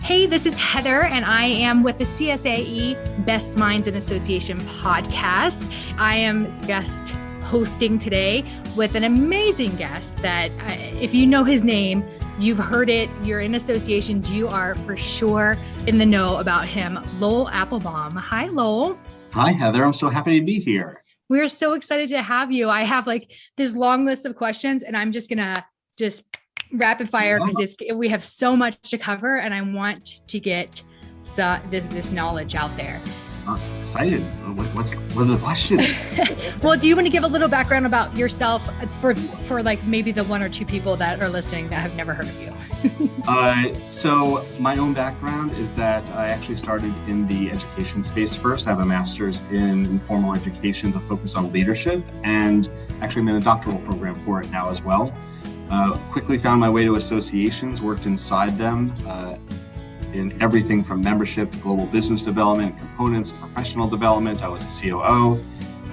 Hey, this is Heather, and I am with the CSAE Best Minds in Association podcast. I am guest hosting today with an amazing guest that if you know his name, you've heard it, you're in associations, you are for sure in the know about him, Lowell Applebaum. Hi, Lowell. Hi, Heather. I'm so happy to be here. We're so excited to have you. I have this long list of questions, and I'm just going to rapid fire because we have so much to cover, and I want to get this knowledge out there. Excited. What are the questions? Well, do you want to give a little background about yourself for like maybe the one or two people that are listening that have never heard of you? So my own background is that I actually started in the education space first. I have a master's in informal education with a focus on leadership, and actually I'm in a doctoral program for it now as well. Quickly found my way to associations, worked inside them in everything from membership to global business development, components, professional development. I was a COO,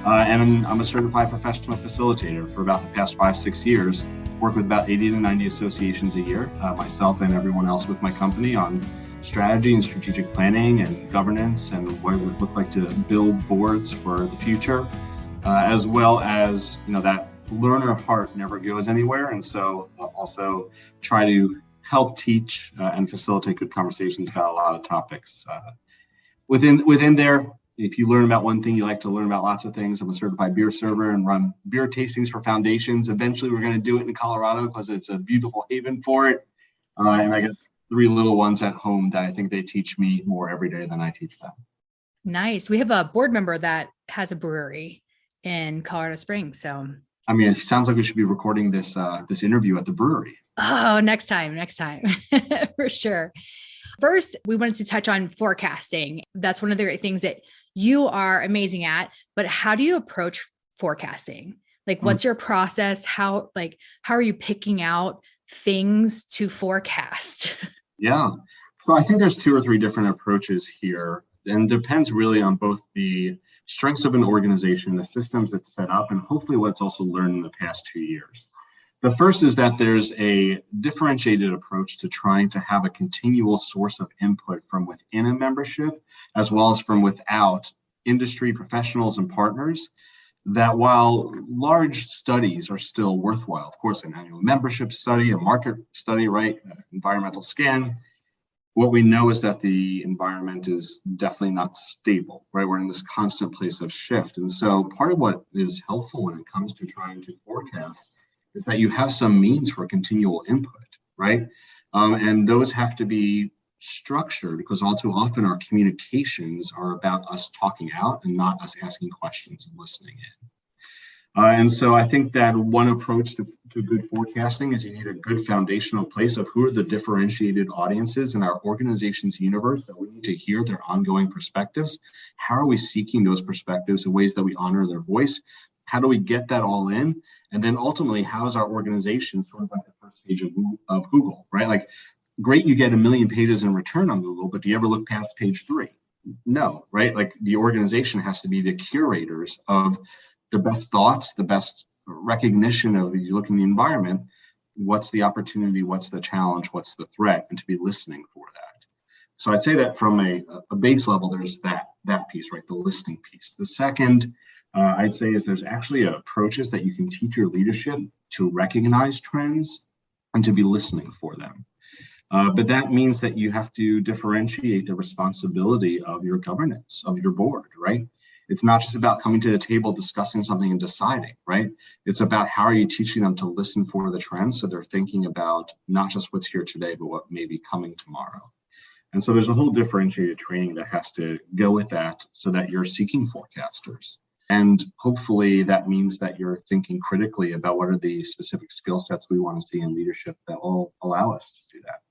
and I'm a certified professional facilitator for about the past 5-6 years. Work with about 80 to 90 associations a year, myself and everyone else with my company on strategy and strategic planning and governance and what it would look like to build boards for the future, as well as, that learner heart never goes anywhere. And so also try to help teach and facilitate good conversations about a lot of topics. Within there, if you learn about one thing, you like to learn about lots of things. I'm a certified beer server and run beer tastings for foundations. Eventually, we're going to do it in Colorado because it's a beautiful haven for it. And I got 3 little ones at home that I think they teach me more every day than I teach them. Nice. We have a board member that has a brewery in Colorado Springs. So, I mean, it sounds like we should be recording this interview at the brewery. Oh, next time for sure. First, we wanted to touch on forecasting. That's one of the great things that you are amazing at, but how do you approach forecasting? Like, what's your process? How are you picking out things to forecast? Yeah. So I think there's 2 or 3 different approaches here, and depends really on both the strengths of an organization, the systems it's set up, and hopefully what it's also learned in the past 2 years. The first is that there's a differentiated approach to trying to have a continual source of input from within a membership, as well as from without industry professionals and partners, that while large studies are still worthwhile, of course, an annual membership study, a market study, right, environmental scan, what we know is that the environment is definitely not stable, right? We're in this constant place of shift. And so part of what is helpful when it comes to trying to forecast is that you have some means for continual input, right? And those have to be structured because all too often our communications are about us talking out and not us asking questions and listening in. And so I think that one approach to good forecasting is you need a good foundational place of who are the differentiated audiences in our organization's universe that we need to hear their ongoing perspectives. How are we seeking those perspectives in ways that we honor their voice? How do we get that all in? And then ultimately, how is our organization sort of like the first page of Google, right? Like, great, you get 1 million pages in return on Google, but do you ever look past page 3? No, right? Like, the organization has to be the curators of the best thoughts, the best recognition of, as you look in the environment, what's the opportunity, what's the challenge, what's the threat, and to be listening for that. So I'd say that from a base level, there's that piece, right? The listening piece. The second, I'd say, is there's actually approaches that you can teach your leadership to recognize trends and to be listening for them. But that means that you have to differentiate the responsibility of your governance, of your board, right? It's not just about coming to the table, discussing something and deciding, right? It's about how are you teaching them to listen for the trends so they're thinking about not just what's here today, but what may be coming tomorrow. And so there's a whole differentiated training that has to go with that so that you're seeking forecasters. And hopefully that means that you're thinking critically about what are the specific skill sets we want to see in leadership that will allow us to do that.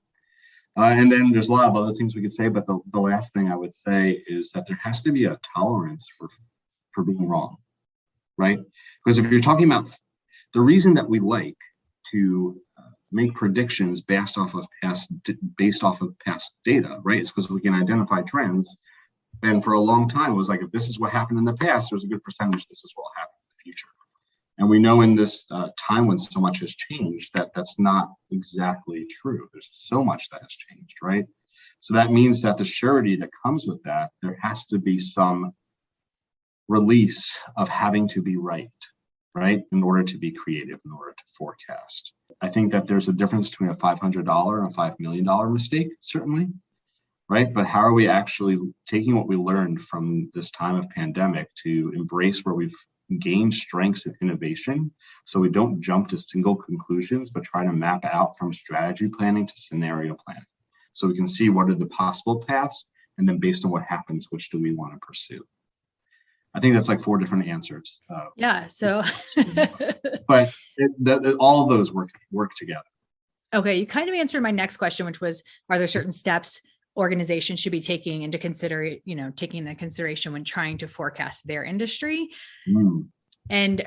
And then there's a lot of other things we could say, but the last thing I would say is that there has to be a tolerance for being wrong, right? Because if you're talking about the reason that we like to make predictions based off of past data, right? It's because we can identify trends. And for a long time, it was like, if this is what happened in the past, there's a good percentage this is what will happen in the future. And we know in this time when so much has changed that that's not exactly true. There's so much that has changed, right? So that means that the surety that comes with that, there has to be some release of having to be right, in order to be creative, in order to forecast. I think that there's a difference between a $500 and a $5 million mistake, certainly, right? But how are we actually taking what we learned from this time of pandemic to embrace where we've gained strengths in innovation, so we don't jump to single conclusions, but try to map out from strategy planning to scenario planning, so we can see what are the possible paths, and then based on what happens, which do we want to pursue? I think that's like 4 different answers. Yeah. So, but all of those work together. Okay. You kind of answered my next question, which was, are there certain steps organizations should be taking into consideration when trying to forecast their industry? And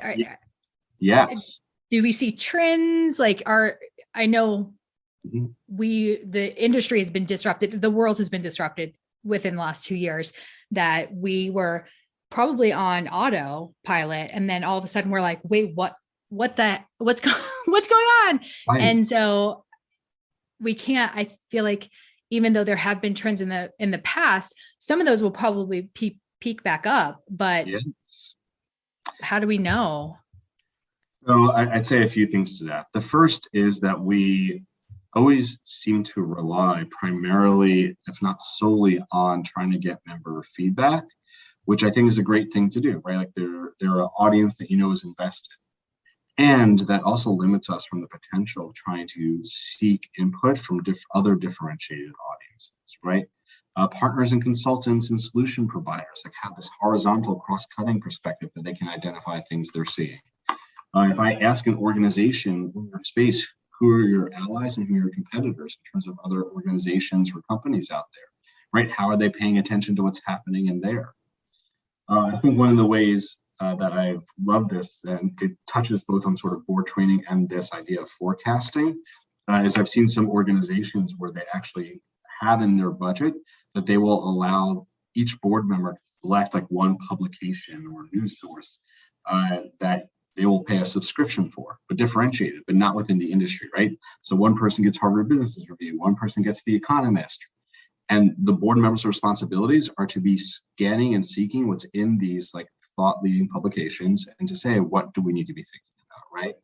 yes, do we see trends? I know the industry has been disrupted. The world has been disrupted within the last 2 years, that we were probably on autopilot. And then all of a sudden we're like, wait, what's going on? Right. And so I feel like, even though there have been trends in the past, some of those will probably peak back up, but yes. How do we know? So I'd say a few things to that. The first is that we always seem to rely primarily, if not solely, on trying to get member feedback, which I think is a great thing to do, right? Like they're an audience that is invested. And that also limits us from the potential of trying to seek input from other differentiated audiences, right? Partners and consultants and solution providers have this horizontal cross-cutting perspective that they can identify things they're seeing. If I ask an organization in your space, who are your allies and who are your competitors in terms of other organizations or companies out there, right? How are they paying attention to what's happening in there? I think one of the ways that I've loved this, and it touches both on sort of board training and this idea of forecasting, is I've seen some organizations where they actually have in their budget that they will allow each board member to select like one publication or news source that they will pay a subscription for, but differentiated, but not within the industry, right? So one person gets Harvard Business Review, one person gets The Economist, and the board members' responsibilities are to be scanning and seeking what's in these like thought-leading publications and to say, what do we need to be thinking about, right?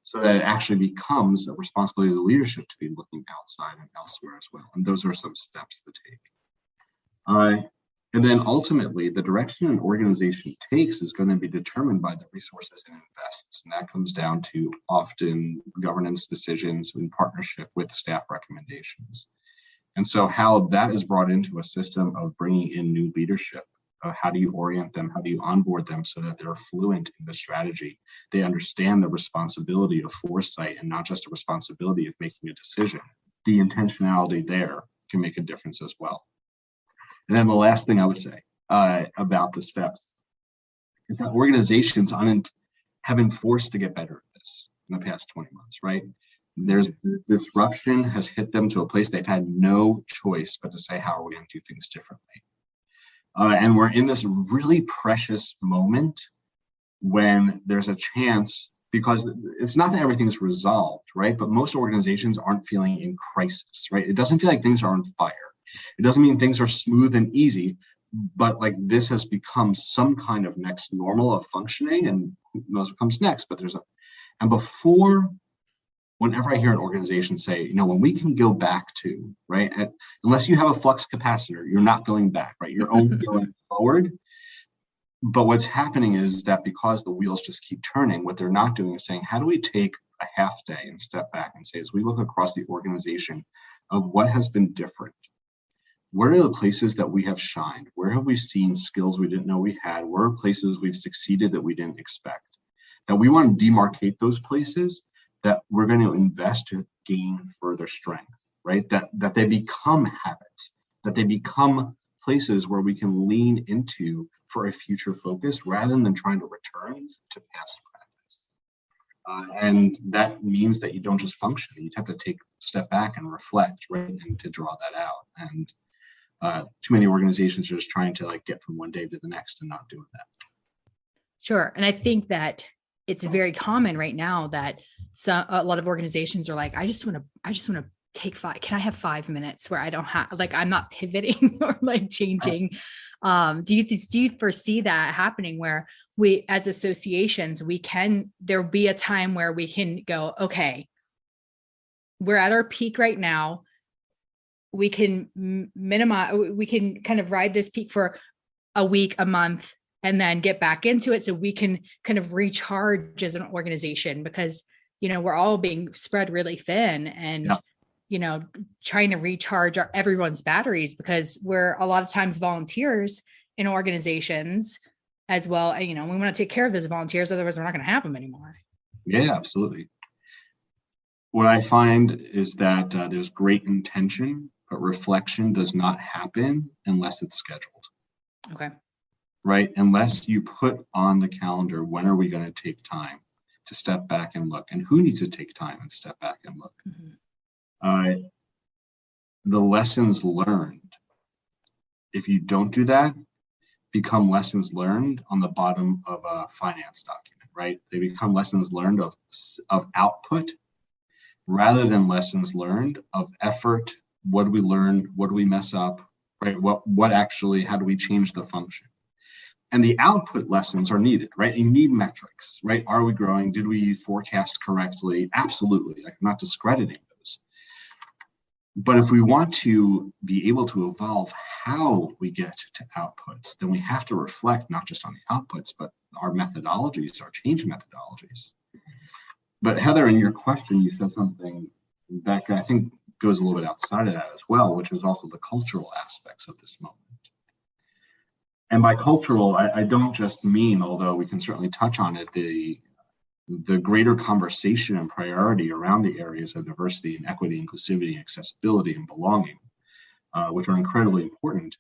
So that it actually becomes a responsibility of the leadership to be looking outside and elsewhere as well. And those are some steps to take. And then ultimately, the direction an organization takes is going to be determined by the resources it invests. And that comes down to often governance decisions in partnership with staff recommendations. And so how that is brought into a system of bringing in new leadership, how do you orient them? How do you onboard them so that they're fluent in the strategy? They understand the responsibility of foresight and not just the responsibility of making a decision. The intentionality there can make a difference as well. And then the last thing I would say about the steps is that organizations have been forced to get better at this in the past 20 months, right? There's the disruption has hit them to a place they've had no choice but to say, how are we going to do things differently? And we're in this really precious moment when there's a chance, because it's not that everything's resolved, right? But most organizations aren't feeling in crisis, right? It doesn't feel like things are on fire. It doesn't mean things are smooth and easy, but like this has become some kind of next normal of functioning, and who knows what comes next. But whenever I hear an organization say, when we can go back to, right, unless you have a flux capacitor, you're not going back, right? You're only going forward. But what's happening is that because the wheels just keep turning, what they're not doing is saying, how do we take a half day and step back and say, as we look across the organization of what has been different, where are the places that we have shined? Where have we seen skills we didn't know we had? Where are places we've succeeded that we didn't expect? That we want to demarcate those places that we're going to invest to gain further strength, right? That they become habits, that they become places where we can lean into for a future focus rather than trying to return to past practice. And that means that you don't just function. You have to take a step back and reflect, right? And to draw that out. And too many organizations are just trying to get from one day to the next and not doing that. Sure. And I think that it's very common right now that a lot of organizations are like, I just want to can I have 5 minutes where I don't have, like, I'm not pivoting or like changing? Do you foresee that happening where we, as associations, there'll be a time where we can go, okay, we're at our peak right now. We can we can kind of ride this peak for a week, a month, and then get back into it so we can kind of recharge as an organization, because, we're all being spread really thin, and trying to recharge everyone's batteries, because we're a lot of times volunteers in organizations as well. We want to take care of those volunteers, otherwise we're not going to have them anymore. Yeah, absolutely. What I find is that there's great intention, but reflection does not happen unless it's scheduled. Okay. Right? Unless you put on the calendar, when are we going to take time to step back and look, and who needs to take time and step back and look. Mm-hmm. The lessons learned, if you don't do that, become lessons learned on the bottom of a finance document, right? They become lessons learned of output rather than lessons learned of effort. What do we learn? What do we mess up? Right? What actually, how do we change the function? And the output lessons are needed, right? You need metrics, right? Are we growing? Did we forecast correctly? Absolutely. Like, I'm not discrediting those. But if we want to be able to evolve how we get to outputs, then we have to reflect not just on the outputs, but our methodologies, our change methodologies. But Heather, in your question, you said something that I think goes a little bit outside of that as well, which is also the cultural aspects of this moment. And by cultural, I don't just mean, although we can certainly touch on it, the greater conversation and priority around the areas of diversity and equity, inclusivity, accessibility, and belonging, which are incredibly important.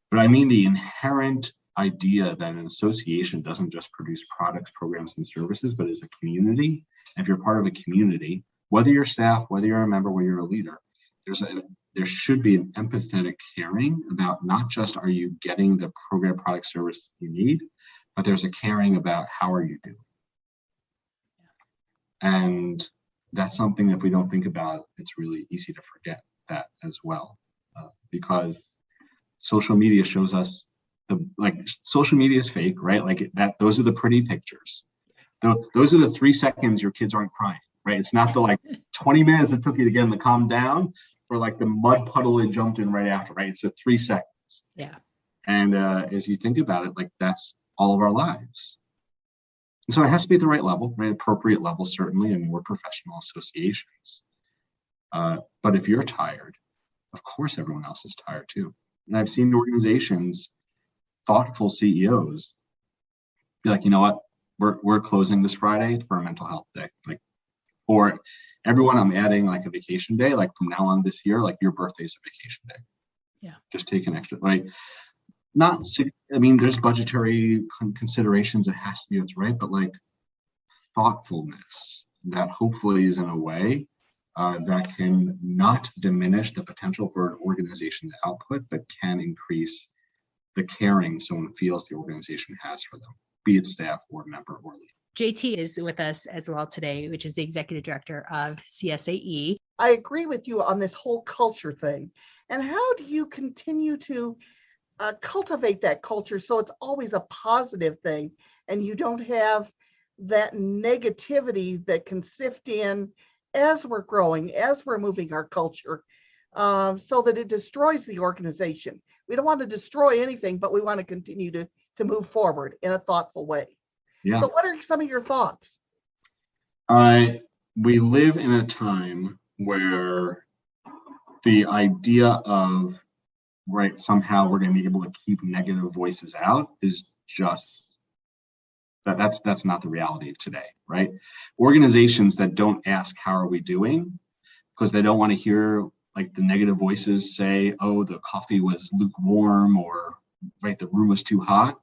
But I mean the inherent idea that an association doesn't just produce products, programs, and services, but is a community. And if you're part of a community, whether you're staff, whether you're a member, whether you're a leader, there should be an empathetic caring about not just are you getting the program, product, service you need, but there's a caring about how are you doing. And that's something that if we don't think about, it's really easy to forget that as well, because social media shows us social media is fake, right? Like that, those are the pretty pictures. Those are the 3 seconds your kids aren't crying, right? It's not the 20 minutes it took you to get them to calm down, or like the mud puddle it jumped in right after, right? It's the 3 seconds. Yeah. And as you think about it, that's all of our lives. And so it has to be at the right level, right? Appropriate level, certainly, and we're professional associations. But if you're tired, of course everyone else is tired too. And I've seen organizations, thoughtful CEOs, be like, you know what, we're closing this Friday for a mental health day. Or everyone, I'm adding a vacation day, from now on this year, your birthday's a vacation day. Yeah. Just take an extra, there's budgetary considerations, it has to be what's right, but thoughtfulness that hopefully is in a way that can not diminish the potential for an organization to output, but can increase the caring someone feels the organization has for them, be it staff or member or leader. JT is with us as well today, which is the executive director of CSAE. I agree with you on this whole culture thing. And how do you continue to cultivate that culture so it's always a positive thing and you don't have that negativity that can sift in as we're growing, as we're moving our culture, so that it destroys the organization? We don't want to destroy anything, but we want to continue to move forward in a thoughtful way. Yeah. So what are some of your thoughts? We live in a time where the idea of, somehow we're going to be able to keep negative voices out is just, that's not the reality of today, right? Organizations that don't ask, how are we doing? Because they don't want to hear the negative voices say, oh, the coffee was lukewarm, or the room was too hot.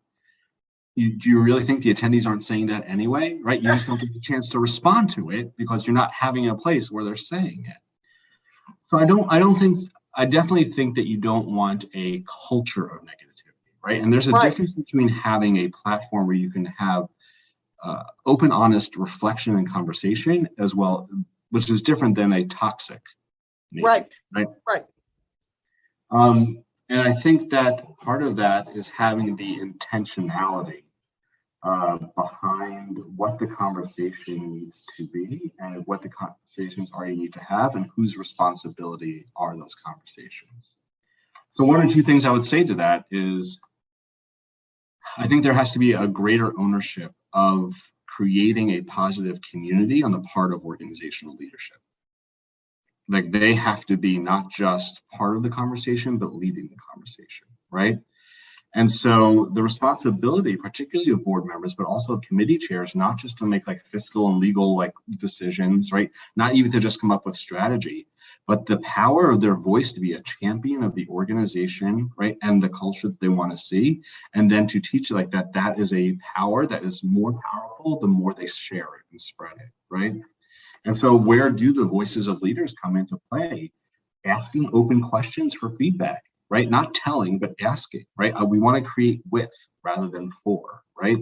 Do you really think the attendees aren't saying that anyway, right? You just don't get the chance to respond to it because you're not having a place where they're saying it. So I definitely think that you don't want a culture of negativity, right? And there's a difference between having a platform where you can have open, honest reflection and conversation as well, which is different than a toxic nature. Right. And I think that part of that is having the intentionality behind what the conversation needs to be and what the conversations are you need to have and whose responsibility are those conversations. So one or two things I would say to that is I think there has to be a greater ownership of creating a positive community on the part of organizational leadership. Like they have to be not just part of the conversation, but leading the conversation, right? And so the responsibility, particularly of board members, but also of committee chairs, not just to make like fiscal and legal like decisions, right? Not even to just come up with strategy, but the power of their voice to be a champion of the organization, right? And the culture that they want to see. And then to teach like that, that is a power that is more powerful the more they share it and spread it, right? And so where do the voices of leaders come into play? Asking open questions for feedback, right? Not telling, but asking, right? We want to create with rather than for, right?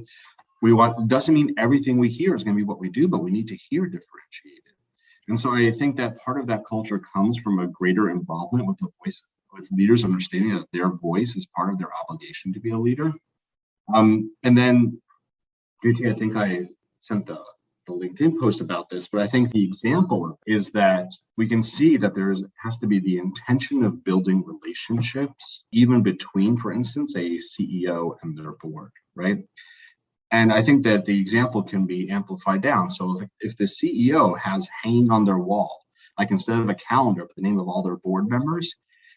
It doesn't mean everything we hear is going to be what we do, but we need to hear differentiated. And so I think that part of that culture comes from a greater involvement with the voice, with leaders understanding that their voice is part of their obligation to be a leader. And then, JT, I think I sent the LinkedIn post about this, but I think the example is that we can see that there has to be the intention of building relationships, even between, for instance, a CEO and their board, right? And I think that the example can be amplified down. So if the CEO has hanging on their wall, like instead of a calendar, the name of all their board members,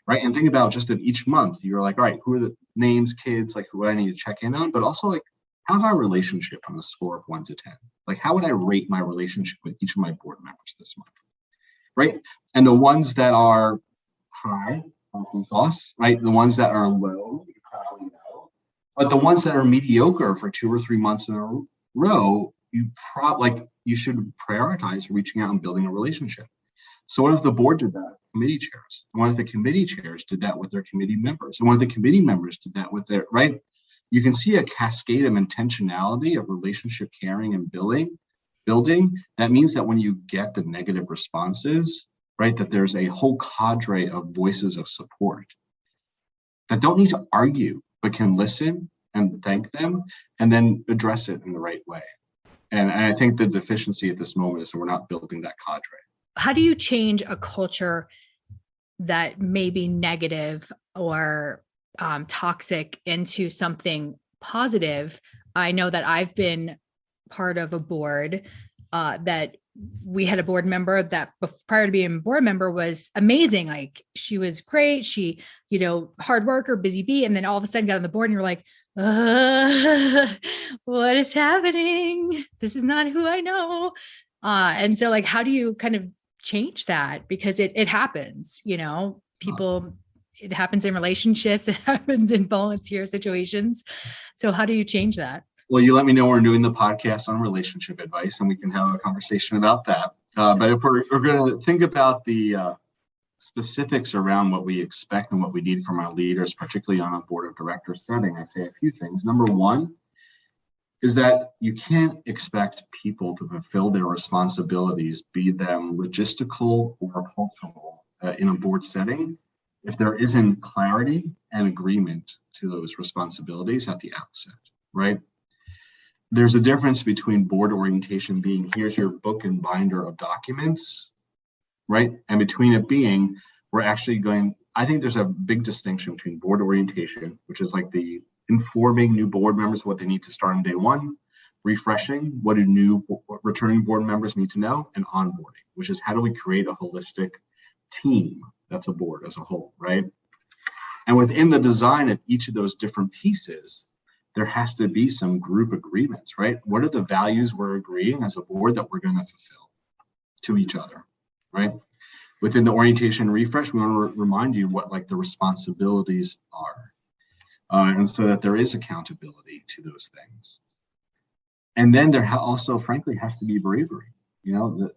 right? And think about just in each month, you're like, all right, who are the names, kids, like who I need to check in on, but also like, how's our relationship on a score of 1 to 10? Like, how would I rate my relationship with each of my board members this month, right? And the ones that are high, awesome sauce, right? The ones that are low, you probably know. But the ones that are mediocre for 2 or 3 months in a row, you should prioritize reaching out and building a relationship. So what if the board did that? Committee chairs. And what if the committee chairs did that with their committee members? And what if the committee members did that with their, right? You can see a cascade of intentionality of relationship caring and building. That means that when you get the negative responses, right, that there's a whole cadre of voices of support that don't need to argue, but can listen and thank them and then address it in the right way. And I think the deficiency at this moment is that we're not building that cadre. How do you change a culture that may be negative or toxic into something positive? I know that I've been part of a board that we had a board member that prior to being a board member was amazing. Like she was great. She, hard worker, busy bee. And then all of a sudden got on the board and you're like, what is happening? This is not who I know. And so like, how do you kind of change that? Because it happens, people, it happens in relationships, it happens in volunteer situations. So how do you change that? Well, you let me know we're doing the podcast on relationship advice and we can have a conversation about that. But if we're going to think about the specifics around what we expect and what we need from our leaders, particularly on a board of directors setting, I'd say a few things. Number one is that you can't expect people to fulfill their responsibilities, be them logistical or cultural, in a board setting, if there isn't clarity and agreement to those responsibilities at the outset, right? There's a difference between board orientation being, here's your book and binder of documents, right? And between it being, we're actually going, I think there's a big distinction between board orientation, which is like the informing new board members what they need to start on day one, refreshing what do new returning board members need to know, and onboarding, which is how do we create a holistic team that's a board as a whole, right? And within the design of each of those different pieces, there has to be some group agreements, right? What are the values we're agreeing as a board that we're going to fulfill to each other, right? Within the orientation refresh, we want to remind you what like the responsibilities are. And so that there is accountability to those things. And then there also, frankly, has to be bravery. The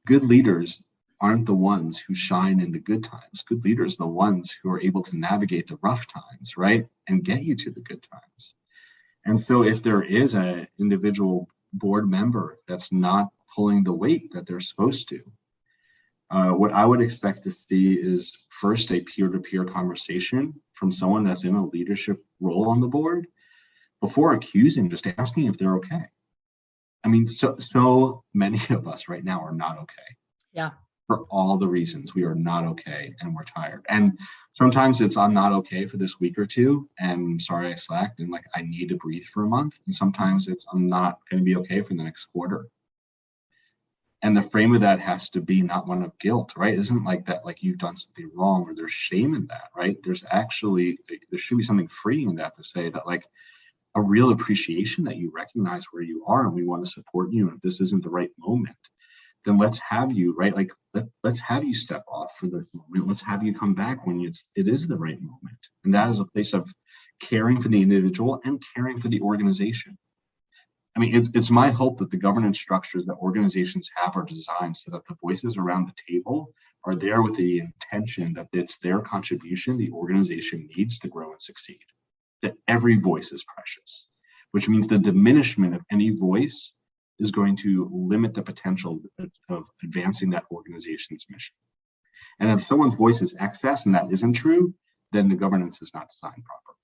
good leaders aren't the ones who shine in the good times. Good leaders are the ones who are able to navigate the rough times, right? And get you to the good times. And so if there is an individual board member that's not pulling the weight that they're supposed to, What I would expect to see is first a peer-to-peer conversation from someone that's in a leadership role on the board before accusing, just asking if they're okay. I mean, so many of us right now are not okay. Yeah. For all the reasons we are not okay and we're tired. And sometimes it's I'm not okay for this week or two and sorry I slacked and like I need to breathe for a month. And sometimes it's I'm not going to be okay for the next quarter. And the frame of that has to be not one of guilt, right? Isn't like that, like you've done something wrong or there's shame in that, right? There should be something freeing in that to say that like a real appreciation that you recognize where you are and we want to support you. And if this isn't the right moment, then let's have you, right? Like let's have you step off for this moment. Let's have you come back when it is the right moment. And that is a place of caring for the individual and caring for the organization. I mean, it's my hope that the governance structures that organizations have are designed so that the voices around the table are there with the intention that it's their contribution the organization needs to grow and succeed. That every voice is precious, which means the diminishment of any voice is going to limit the potential of advancing that organization's mission. And if someone's voice is excess and that isn't true, then the governance is not designed properly.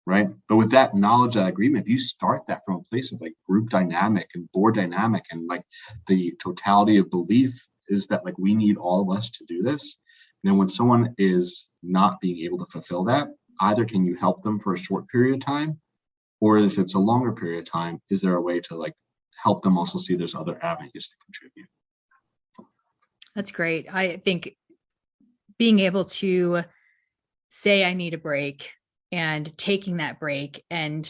Right. But with that knowledge, that agreement, if you start that from a place of like group dynamic and board dynamic and like the totality of belief is that like we need all of us to do this, then when someone is not being able to fulfill that, either can you help them for a short period of time, or if it's a longer period of time, is there a way to like help them also see there's other avenues to contribute? That's great. I think being able to say I need a break and taking that break and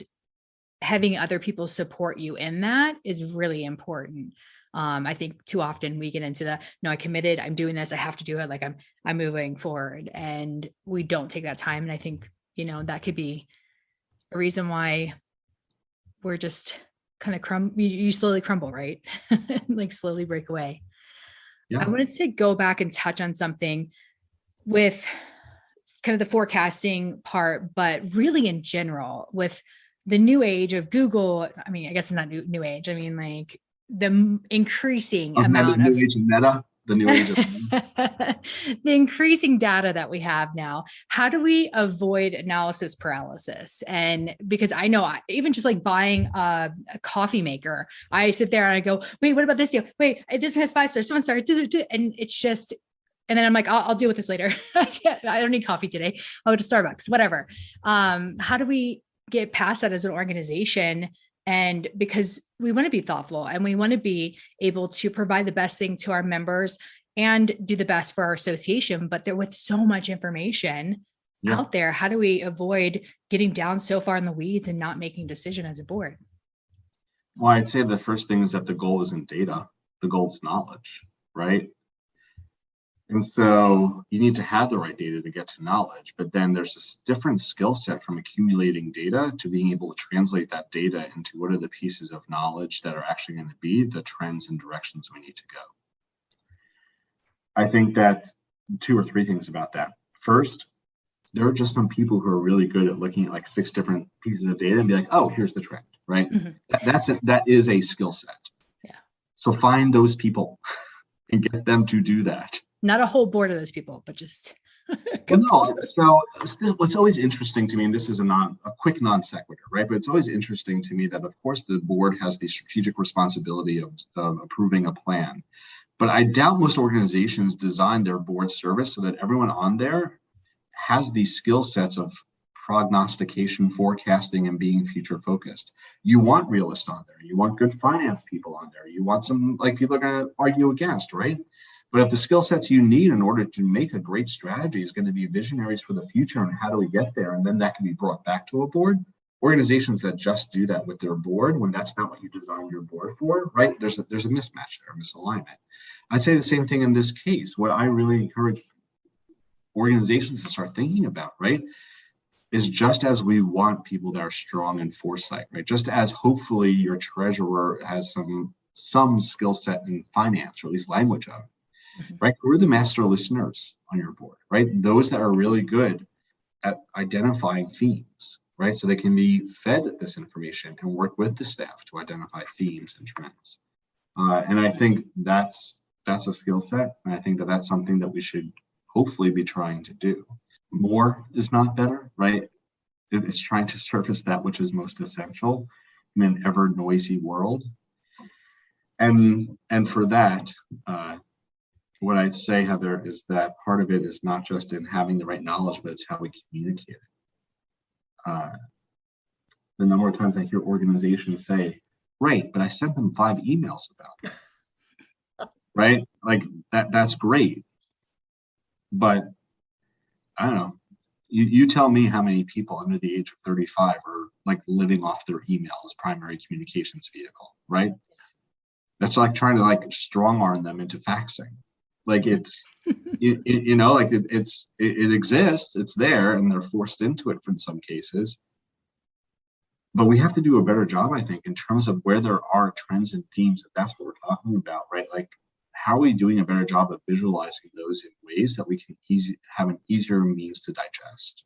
having other people support you in that is really important. I think too often we get into the, no, I committed, I'm doing this, I have to do it. Like I'm moving forward and we don't take that time. And I think, that could be a reason why we're just kind of you slowly crumble, right? Like slowly break away. Yeah. I wanted to go back and touch on something with kind of the forecasting part, but really in general with the new age of Google. I mean, I guess it's not new age. I mean, like the increasing amount of new age of Meta, the new age of the increasing data that we have now. How do we avoid analysis paralysis? And because I know even just like buying a coffee maker, I sit there and I go, wait, what about this deal? Wait, this has 5 stars, 1 star, and it's just. And then I'm like, I'll deal with this later. I don't need coffee today. I'll go to Starbucks, whatever. How do we get past that as an organization? And because we want to be thoughtful and we want to be able to provide the best thing to our members and do the best for our association, but there with so much information out there, how do we avoid getting down so far in the weeds and not making a decision as a board? Well, I'd say the first thing is that the goal isn't data. The goal is knowledge, right? And so you need to have the right data to get to knowledge, but then there's this different skill set from accumulating data to being able to translate that data into what are the pieces of knowledge that are actually going to be the trends and directions we need to go. I think that 2 or 3 things about that. First, there are just some people who are really good at looking at like 6 different pieces of data and be like, oh, here's the trend, right? Mm-hmm. That is a skill set. Yeah. So find those people and get them to do that. Not a whole board of those people, but just. No, so what's always interesting to me, and this is a quick non sequitur, right? But it's always interesting to me that, of course, the board has the strategic responsibility of approving a plan. But I doubt most organizations design their board service so that everyone on there has these skill sets of prognostication, forecasting, and being future focused. You want realists on there. You want good finance people on there. You want some like people are going to argue against, right? But if the skill sets you need in order to make a great strategy is going to be visionaries for the future and how do we get there, and then that can be brought back to a board. Organizations that just do that with their board when that's not what you designed your board for, right? There's a mismatch there, a misalignment. I'd say the same thing in this case. What I really encourage organizations to start thinking about, right, is just as we want people that are strong in foresight, right? Just as hopefully your treasurer has some skill set in finance, or at least language of, right? Who are the master listeners on your board, right? Those that are really good at identifying themes, right? So they can be fed this information and work with the staff to identify themes and trends. And I think that's that's a skill set. And I think that that's something that we should hopefully be trying to do. More is not better, right? It's trying to surface that which is most essential in an ever noisy world. And for that, what I'd say, Heather, is that part of it is not just in having the right knowledge, but it's how we communicate it. The number of times I hear organizations say, "Great, but I sent them 5 emails about it." Right? Like that's great. But I don't know. You tell me how many people under the age of 35 are like living off their email as primary communications vehicle, right? That's like trying to like strong arm them into faxing. Like it's, you know, like it exists, it's there, and they're forced into it in some cases. But we have to do a better job, I think, in terms of where there are trends and themes, if that's what we're talking about, right? Like, how are we doing a better job of visualizing those in ways that we can have an easier means to digest?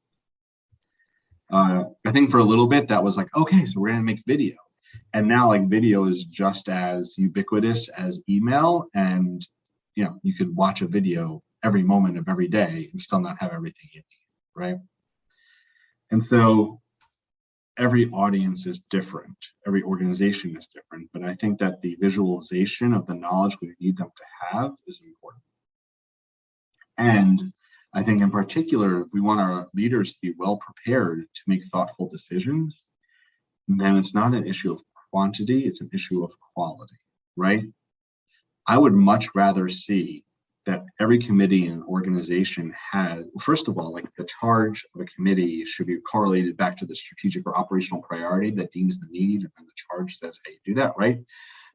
I think for a little bit that was like, okay, so we're gonna make video. And now like video is just as ubiquitous as email, and you know, you could watch a video every moment of every day and still not have everything you need, right? And so every audience is different, every organization is different, but I think that the visualization of the knowledge we need them to have is important. And I think in particular, if we want our leaders to be well prepared to make thoughtful decisions, then it's not an issue of quantity, it's an issue of quality, right? I would much rather see that every committee and organization has, first of all, like the charge of a committee should be correlated back to the strategic or operational priority that deems the need, and the charge says how you do that, right?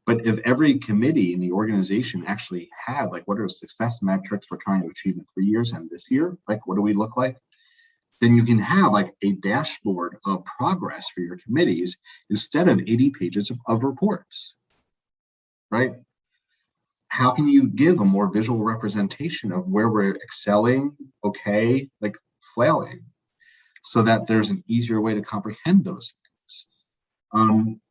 But if every committee in the organization actually had, like, what are the success metrics we're trying to achieve in 3 years and this year? Like, what do we look like? Then you can have like a dashboard of progress for your committees instead of 80 pages of reports, right? How can you give a more visual representation of where we're excelling, okay, like flailing, so that there's an easier way to comprehend those things?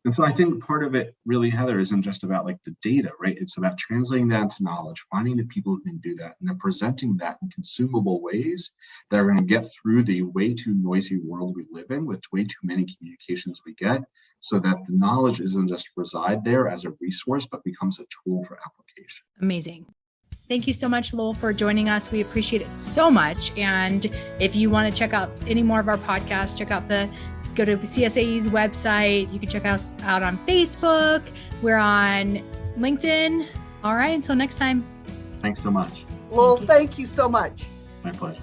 And so I think part of it really, Heather, isn't just about like the data, right? It's about translating that into knowledge, finding the people who can do that, and then presenting that in consumable ways that are going to get through the way too noisy world we live in with way too many communications we get, so that the knowledge isn't just reside there as a resource, but becomes a tool for application. Amazing. Thank you so much, Lowell, for joining us. We appreciate it so much. And if you want to check out any more of our podcasts, go to CSAE's website. You can check us out on Facebook. We're on LinkedIn. All right, until next time. Thanks so much. Lowell, thank you so much. My pleasure.